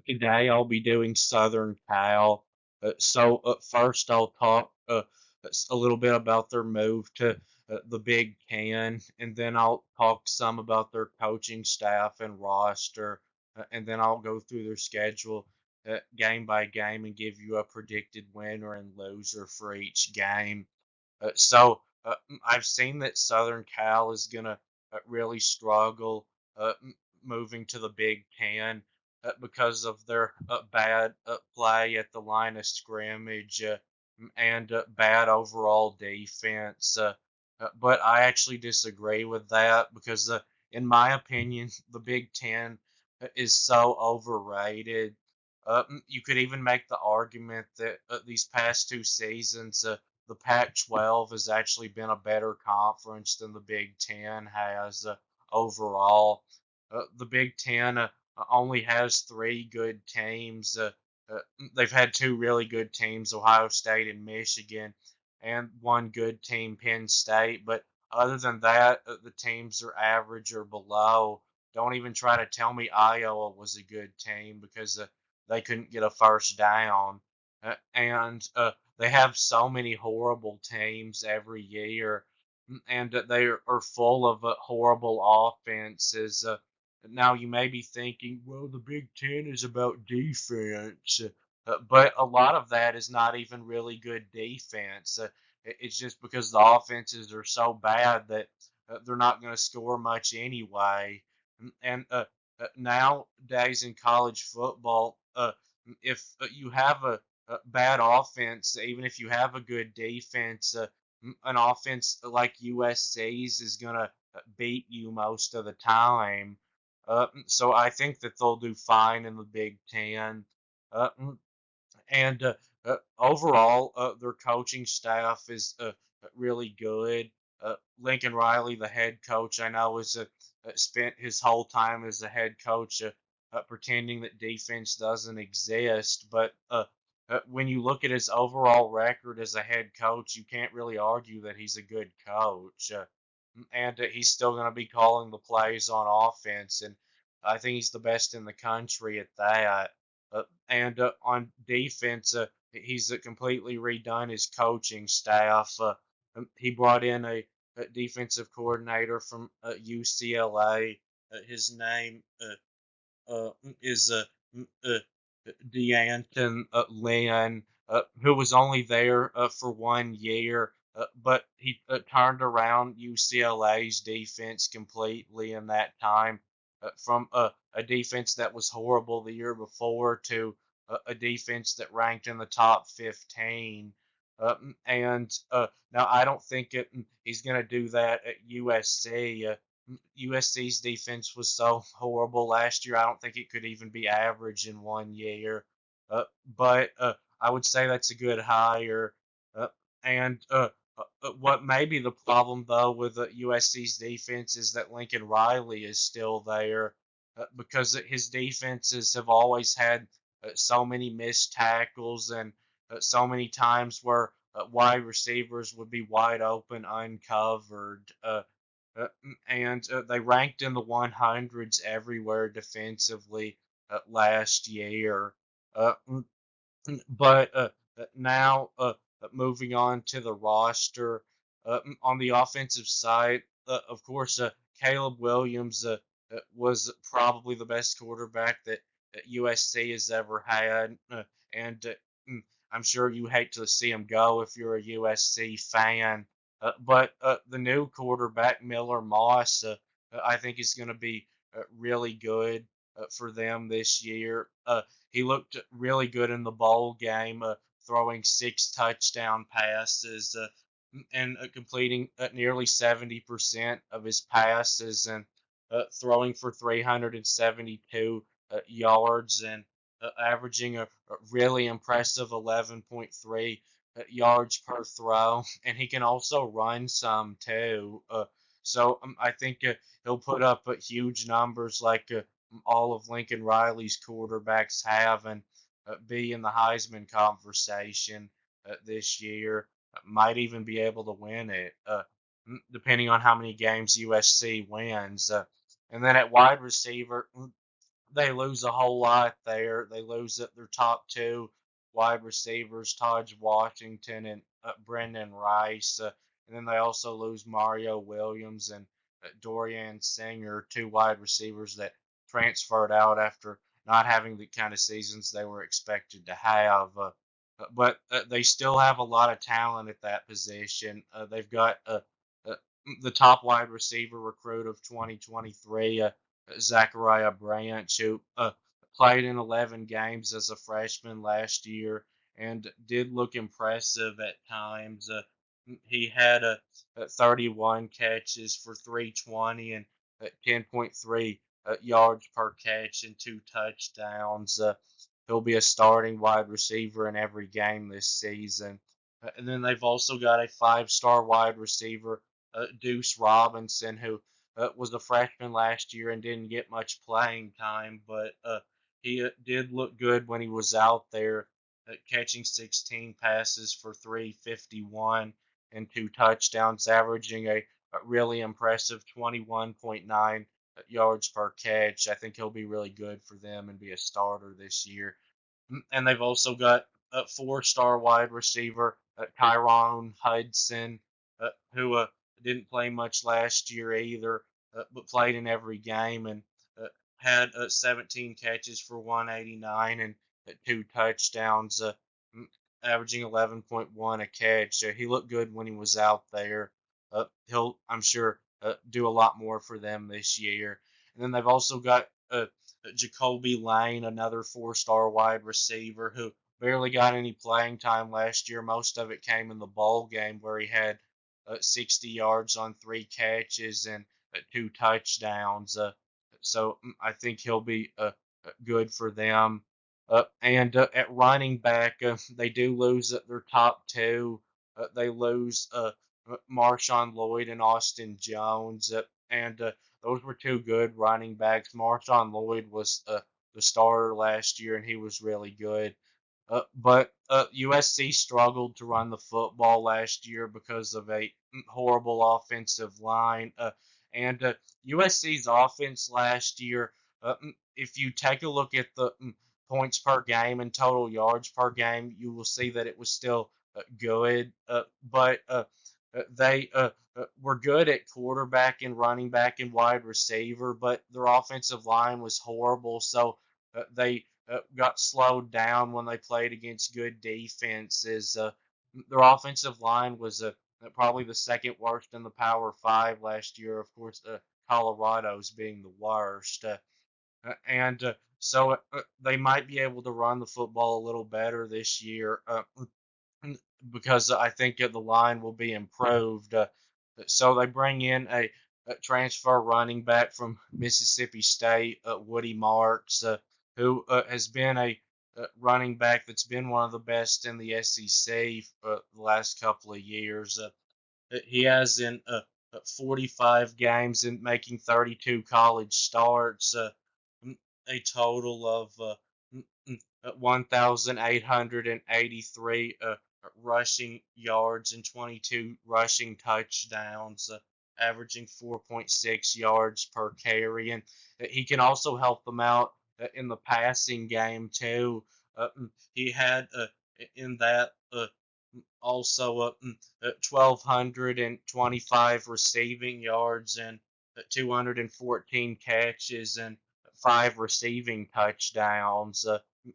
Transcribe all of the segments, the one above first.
Today I'll be doing Southern Cal. First I'll talk a little bit about their move to the Big Ten, and then I'll talk some about their coaching staff and roster, and then I'll go through their schedule game by game and give you a predicted winner and loser for each game. I've seen that Southern Cal is gonna really struggle moving to the Big Ten because of their bad play at the line of scrimmage and bad overall defense. But I actually disagree with that because, in my opinion, the Big Ten is so overrated. You could even make the argument that these past two seasons, the Pac-12 has actually been a better conference than the Big Ten has overall. The Big Ten only has three good teams. Uh, they've had two really good teams, Ohio State and Michigan, and one good team, Penn State. But other than that, the teams are average or below. Don't even try to tell me Iowa was a good team because they couldn't get a first down. And They have so many horrible teams every year, and they are full of horrible offenses. Now you may be thinking, well, the Big Ten is about defense, but a lot of that is not even really good defense. It's just because the offenses are so bad that they're not going to score much anyway. And nowadays in college football, if you have a bad offense, even if you have a good defense, an offense like USC's is going to beat you most of the time. So I think that they'll do fine in the Big Ten. Uh, and Overall, their coaching staff is really good. Lincoln Riley, the head coach, I know, has spent his whole time as a head coach pretending that defense doesn't exist. But when you look at his overall record as a head coach, you can't really argue that he's a good coach. And He's still going to be calling the plays on offense, and I think he's the best in the country at that. And On defense, he's completely redone his coaching staff. He brought in a defensive coordinator from UCLA. His name is uh, DeAnton Lynn, who was only there for 1 year, but he turned around UCLA's defense completely in that time from a defense that was horrible the year before to a defense that ranked in the top 15. Now I don't think he's going to do that at USC. USC's defense was so horrible last year. I don't think it could even be average in 1 year. But I would say that's a good hire. Uh, and What may be the problem though with USC's defense is that Lincoln Riley is still there because his defenses have always had so many missed tackles and so many times where wide receivers would be wide open, uncovered. They ranked in the 100s everywhere defensively last year. Uh, but Now, moving on to the roster, on the offensive side, of course, Caleb Williams was probably the best quarterback that USC has ever had, and I'm sure you hate to see him go if you're a USC fan. But The new quarterback, Miller Moss, I think is going to be really good for them this year. He looked really good in the bowl game, throwing six touchdown passes and completing nearly 70% of his passes and throwing for 372 yards and averaging a really impressive 11.3 yards per throw. And he can also run some too. I think he'll put up huge numbers like all of Lincoln Riley's quarterbacks have and be in the Heisman conversation this year. Might even be able to win it, depending on how many games USC wins. And then at wide receiver, they lose a whole lot there. They lose their top two wide receivers, Taj Washington and Brendan Rice. And then they also lose Mario Williams and Dorian Singer, two wide receivers that transferred out after not having the kind of seasons they were expected to have. But they still have a lot of talent at that position. They've got uh, the top wide receiver recruit of 2023, Zachariah Branch, who played in 11 games as a freshman last year and did look impressive at times. He had 31 catches for 320 and 10.3 yards per catch and two touchdowns. He'll be a starting wide receiver in every game this season. And then they've also got a five-star wide receiver, Deuce Robinson, who was a freshman last year and didn't get much playing time, but he did look good when he was out there, catching 16 passes for 351 and two touchdowns, averaging a really impressive 21.9 yards per catch. I think he'll be really good for them and be a starter this year. And they've also got a four-star wide receiver, Tyrone Hudson, who didn't play much last year either, but played in every game and uh, had 17 catches for 189 and two touchdowns, averaging 11.1 a catch. So he looked good when he was out there. He'll, I'm sure, do a lot more for them this year. And then they've also got Jacoby Lane, another four-star wide receiver who barely got any playing time last year. Most of it came in the bowl game where he had 60 yards on three catches and two touchdowns. So I think he'll be good for them. And at running back, they do lose at their top two. They lose Marshawn Lloyd and Austin Jones. And those were two good running backs. Marshawn Lloyd was the starter last year, and he was really good. But USC struggled to run the football last year because of a horrible offensive line. And USC's offense last year, if you take a look at the points per game and total yards per game, you will see that it was still good. But they were good at quarterback and running back and wide receiver, but their offensive line was horrible. So they got slowed down when they played against good defenses. Their offensive line was probably the second worst in the Power Five last year. Of course, Colorado's being the worst. And so they might be able to run the football a little better this year because I think the line will be improved. So they bring in a transfer running back from Mississippi State, Woody Marks, who has been a running back that's been one of the best in the SEC for the last couple of years. He has in 45 games and making 32 college starts, a total of 1,883 rushing yards and 22 rushing touchdowns, averaging 4.6 yards per carry. And he can also help them out in the passing game, too. He had in that also 1,225 receiving yards and 214 catches and five receiving touchdowns.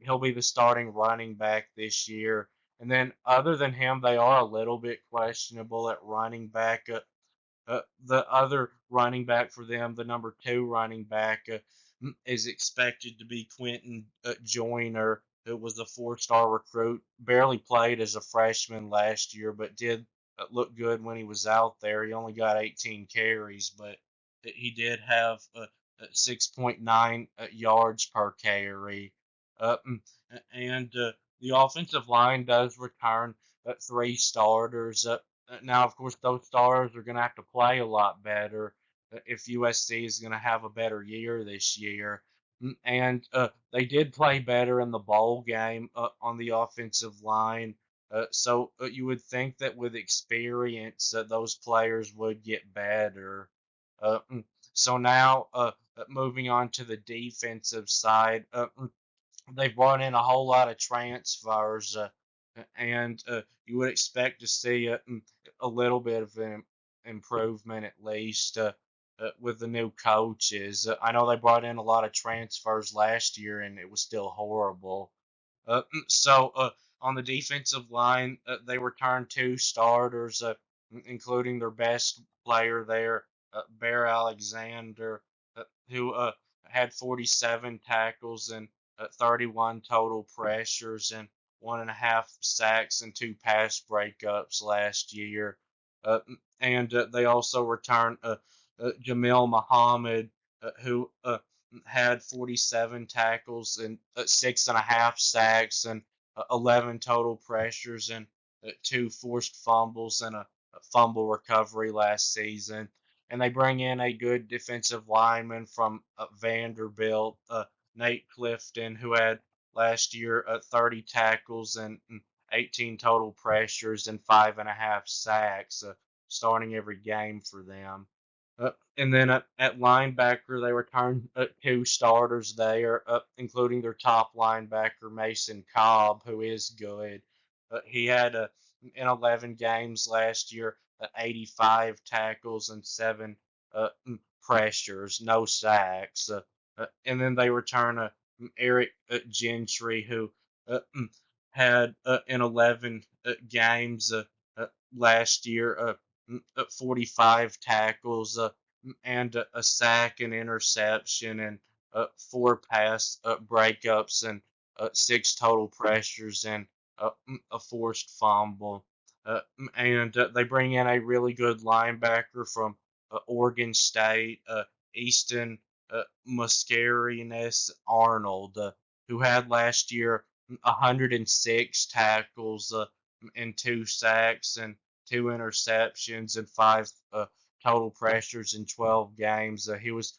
He'll be the starting running back this year. And then, other than him, they are a little bit questionable at running back. The other running back for them, the number two running back, is expected to be Quentin Joyner, who was a four-star recruit. Barely played as a freshman last year, but did look good when he was out there. He only got 18 carries, but he did have 6.9 yards per carry. And the offensive line does return three starters. Now, of course, those stars are going to have to play a lot better if USC is going to have a better year this year. And they did play better in the bowl game on the offensive line. So you would think that with experience, those players would get better. So now moving on to the defensive side, they've brought in a whole lot of transfers, and you would expect to see a little bit of an improvement at least with the new coaches. I know they brought in a lot of transfers last year, and it was still horrible. So on the defensive line, they returned two starters, including their best player there, Bear Alexander, who had 47 tackles and 31 total pressures and 1.5 sacks and two pass breakups last year. And they also returned Jamil Muhammad, who had 47 tackles and 6.5 sacks and 11 total pressures and two forced fumbles and a fumble recovery last season. And they bring in a good defensive lineman from Vanderbilt, Nate Clifton, who had last year 30 tackles and 18 total pressures and 5.5 sacks, starting every game for them. And then at linebacker, they returned two starters there, including their top linebacker, Mason Cobb, who is good. He had in 11 games last year, 85 tackles and seven pressures, no sacks. And then they return Eric Gentry, who had in 11 games last year 45 tackles and a sack and interception and four pass breakups and six total pressures and a forced fumble. And they bring in a really good linebacker from Oregon State, Easton Mascarenhas Arnold, who had last year 106 tackles and two sacks and two interceptions and five total pressures in 12 games. He was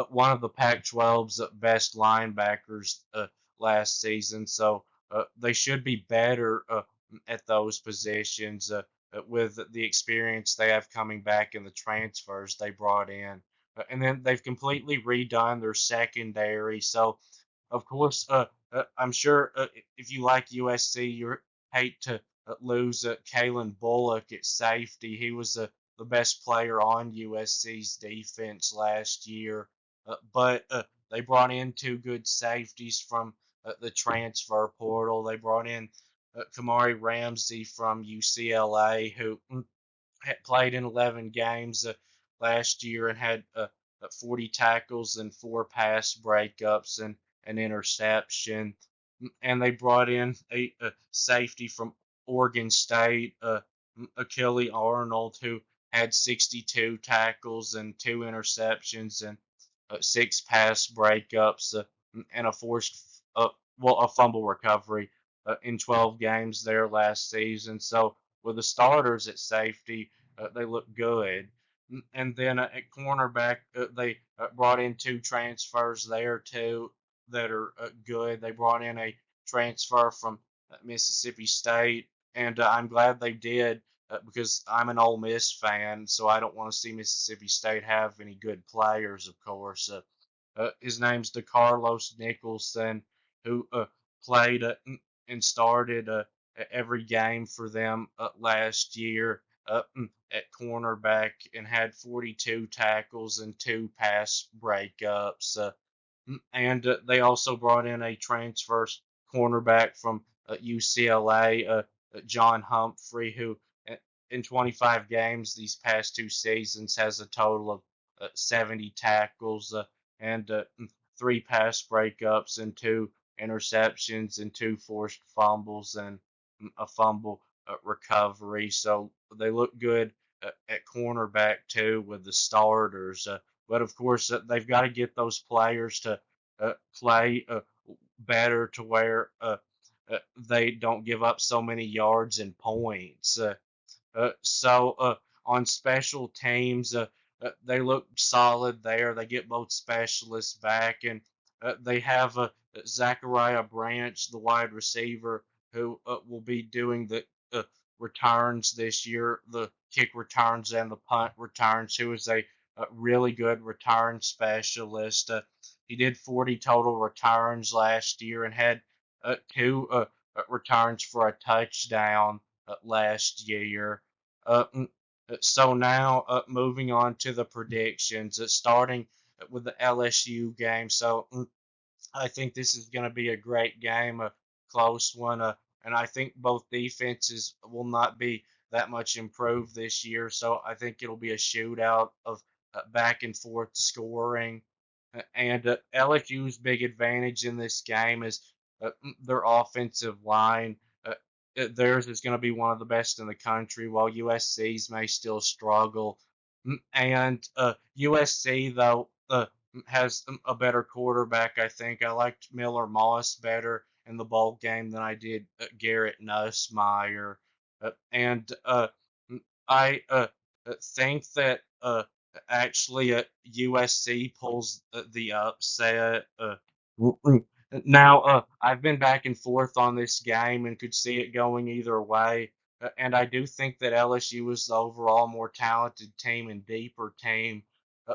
one of the Pac-12's best linebackers last season, so they should be better at those positions with the experience they have coming back and the transfers they brought in. And then they've completely redone their secondary. So, of course, I'm sure if you like USC, you hate to lose Kalen Bullock at safety. He was the best player on USC's defense last year. But they brought in two good safeties from the transfer portal. They brought in Kamari Ramsey from UCLA, who had played in 11 games last year and had 40 tackles and four pass breakups and an interception. And they brought in a safety from Oregon State, Achille Arnold, who had 62 tackles and two interceptions and six pass breakups and a forced, a fumble recovery in 12 games there last season. So with the starters at safety, they look good. And then at cornerback, they brought in two transfers there too that are good. They brought in a transfer from Mississippi State, and I'm glad they did because I'm an Ole Miss fan, so I don't want to see Mississippi State have any good players, of course. His name's DeCarlos Nicholson, who played and started every game for them last year at cornerback and had 42 tackles and two pass breakups. And they also brought in a transfer cornerback from UCLA, John Humphrey, who in 25 games these past two seasons has a total of 70 tackles and three pass breakups and two interceptions and two forced fumbles and a fumble recovery. So they look good at cornerback too with the starters. But of course, they've got to get those players to play better to where they don't give up so many yards and points. So on special teams, they look solid there. They get both specialists back, and they have Zachariah Branch, the wide receiver, who will be doing the returns this year, the kick returns and the punt returns. Who is a a really good return specialist. He did 40 total returns last year and had two returns for a touchdown last year. So now moving on to the predictions, starting with the LSU game. So I think this is going to be a great game, a close one, and I think both defenses will not be that much improved this year. So I think it'll be a shootout of back and forth scoring. And LSU's big advantage in this game is their offensive line. Theirs is going to be one of the best in the country, while USC's may still struggle. And USC, though, has a better quarterback, I think. I liked Miller Moss better in the bowl game than I did Garrett Nussmeier. And I think that actually USC pulls the upset. Now, I've been back and forth on this game and could see it going either way. And I do think that LSU is the overall more talented team and deeper team.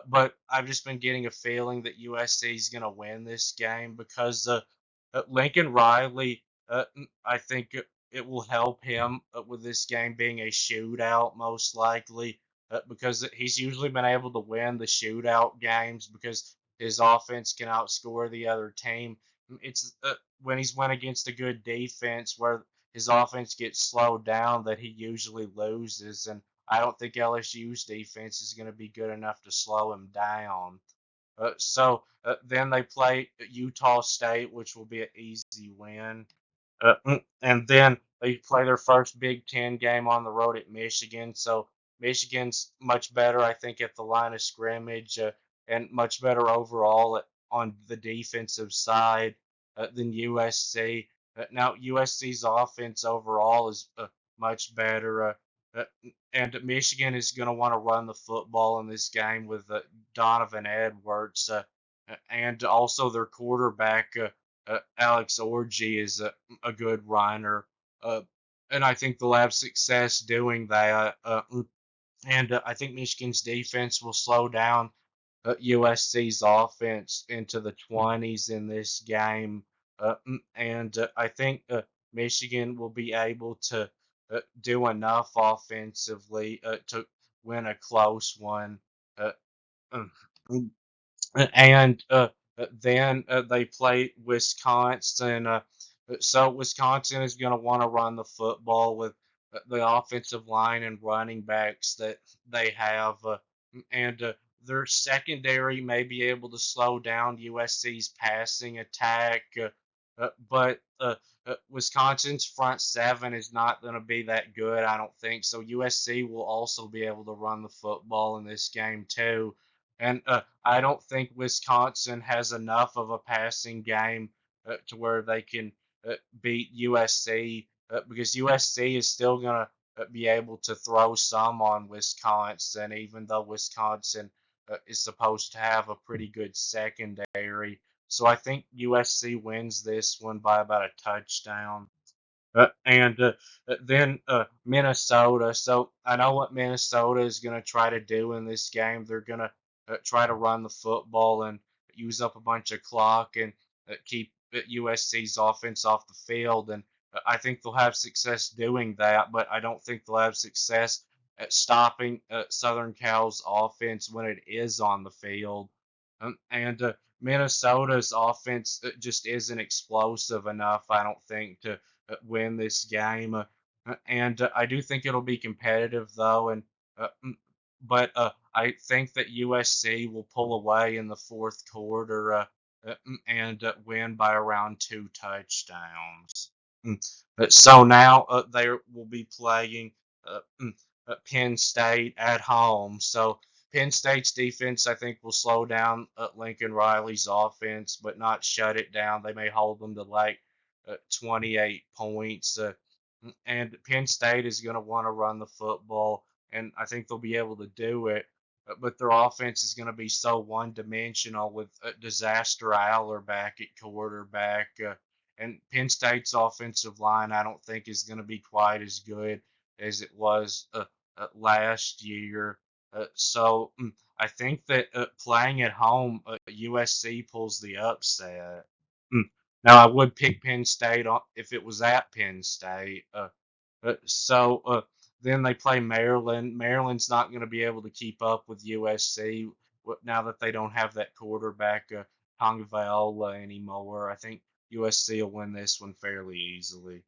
But I've just been getting a feeling that USC is going to win this game because Lincoln Riley, I think it will help him with this game being a shootout, most likely, because he's usually been able to win the shootout games because his offense can outscore the other team. It's when he's went against a good defense where his offense gets slowed down that he usually loses, and I don't think LSU's defense is going to be good enough to slow him down. So then they play Utah State, which will be an easy win. And then they play their first Big Ten game on the road at Michigan. So Michigan's much better, I think, at the line of scrimmage and much better overall on the defensive side than USC. Now, USC's offense overall is much better. Uh, and Michigan is going to want to run the football in this game with Donovan Edwards. And also their quarterback, Alex Orji, is a good runner. Uh, and I think they'll have success doing that. And I think Michigan's defense will slow down USC's offense into the 20s in this game. And I think Michigan will be able to do enough offensively to win a close one. Uh, mm, and then they play Wisconsin. So Wisconsin is going to want to run the football with the offensive line and running backs that they have, and their secondary may be able to slow down USC's passing attack. But Wisconsin's front seven is not going to be that good, I don't think. So USC will also be able to run the football in this game too. And I don't think Wisconsin has enough of a passing game to where they can beat USC because USC is still going to be able to throw some on Wisconsin, even though Wisconsin is supposed to have a pretty good secondary. So I think USC wins this one by about a touchdown. And then Minnesota. So I know what Minnesota is going to try to do in this game. They're going to try to run the football and use up a bunch of clock and keep USC's offense off the field. And I think they'll have success doing that, but I don't think they'll have success at stopping Southern Cal's offense when it is on the field. And Minnesota's offense just isn't explosive enough, I don't think, to win this game. And I do think it'll be competitive though, and but I think that USC will pull away in the fourth quarter and win by around two touchdowns. So now they will be playing Penn State at home. So Penn State's defense, I think, will slow down Lincoln Riley's offense, but not shut it down. They may hold them to like 28 points. And Penn State is going to want to run the football, and I think they'll be able to do it. But their offense is going to be so one-dimensional with Disaster Aller back at quarterback. And Penn State's offensive line, I don't think, is going to be quite as good as it was last year. So I think that playing at home, USC pulls the upset. Mm. Now, I would pick Penn State if it was at Penn State. So then they play Maryland. Maryland's not going to be able to keep up with USC now that they don't have that quarterback, Tonga anymore. I think USC will win this one fairly easily.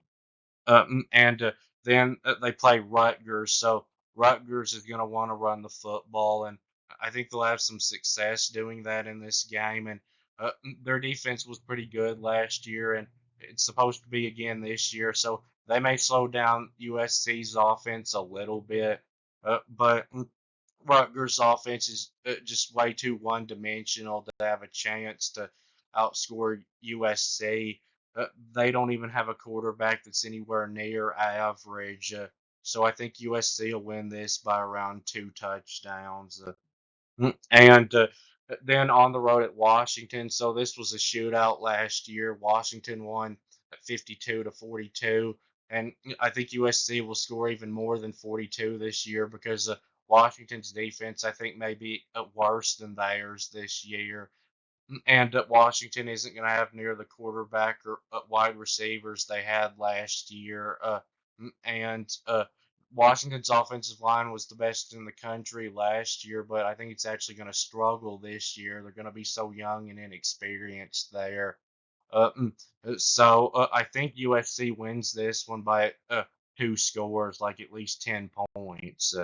And then they play Rutgers. So Rutgers is going to want to run the football, and I think they'll have some success doing that in this game. And their defense was pretty good last year, and it's supposed to be again this year. So they may slow down USC's offense a little bit, but Rutgers' offense is just way too one-dimensional to have a chance to outscore USC. They don't even have a quarterback that's anywhere near average. So I think USC will win this by around 2 touchdowns. And then on the road at Washington. So this was a shootout last year. Washington won 52-42, and I think USC will score even more than 42 this year because Washington's defense, I think, may be worse than theirs this year. And Washington isn't going to have near the quarterback or wide receivers they had last year. And Washington's offensive line was the best in the country last year, but I think it's actually going to struggle this year. They're going to be so young and inexperienced there. So I think USC wins this one by 2 scores, like at least 10 points.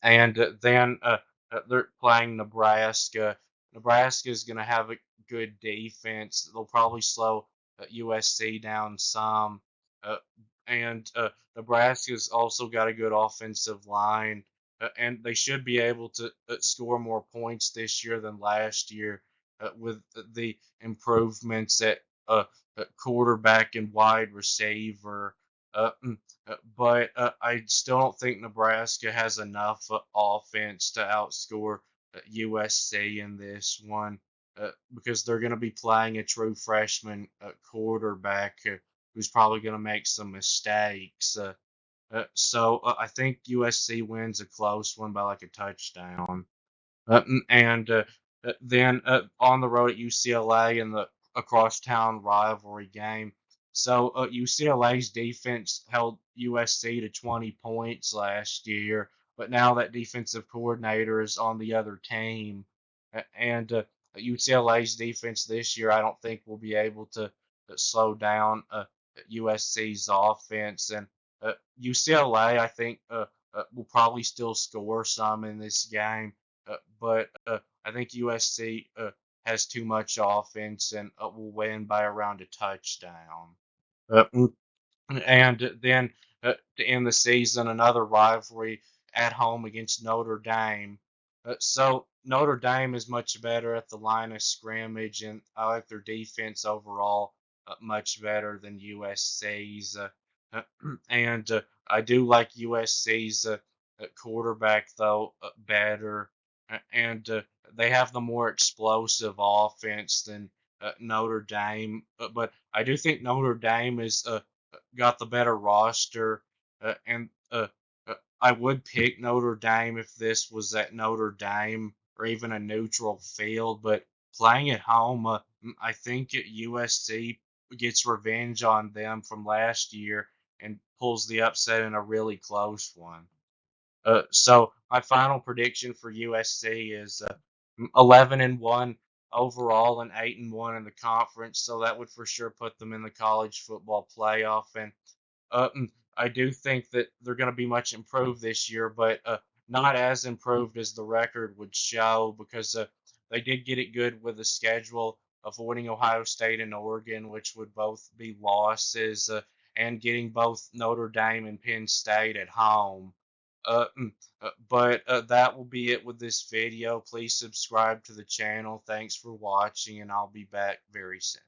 And then they're playing Nebraska. Nebraska is going to have a good defense. They'll probably slow USC down some. Uh, and Nebraska's also got a good offensive line. And they should be able to score more points this year than last year with the improvements at quarterback and wide receiver. But I still don't think Nebraska has enough offense to outscore USC in this one because they're going to be playing a true freshman quarterback who's probably going to make some mistakes. So I think USC wins a close one by like a touchdown. And then on the road at UCLA in the across town rivalry game. So UCLA's defense held USC to 20 points last year, but now that defensive coordinator is on the other team, and UCLA's defense this year I don't think will be able to slow down USC's offense, and UCLA I think will probably still score some in this game, but I think USC has too much offense and will win by around a touchdown. Uh, and then to end the season, another rivalry at home against Notre Dame. So Notre Dame is much better at the line of scrimmage, and I like their defense overall much better than USC's. Uh, and I do like USC's quarterback though better, and they have the more explosive offense than Notre Dame. But I do think Notre Dame is got the better roster, and I would pick Notre Dame if this was at Notre Dame or even a neutral field. But playing at home, I think USC gets revenge on them from last year and pulls the upset in a really close one. So my final prediction for USC is 11-1 overall and 8-1 in the conference. So that would for sure put them in the college football playoff. And I do think that they're going to be much improved this year, but not as improved as the record would show because they did get it good with the schedule, avoiding Ohio State and Oregon, which would both be losses, and getting both Notre Dame and Penn State at home. But that will be it with this video. Please subscribe to the channel. Thanks for watching, and I'll be back very soon.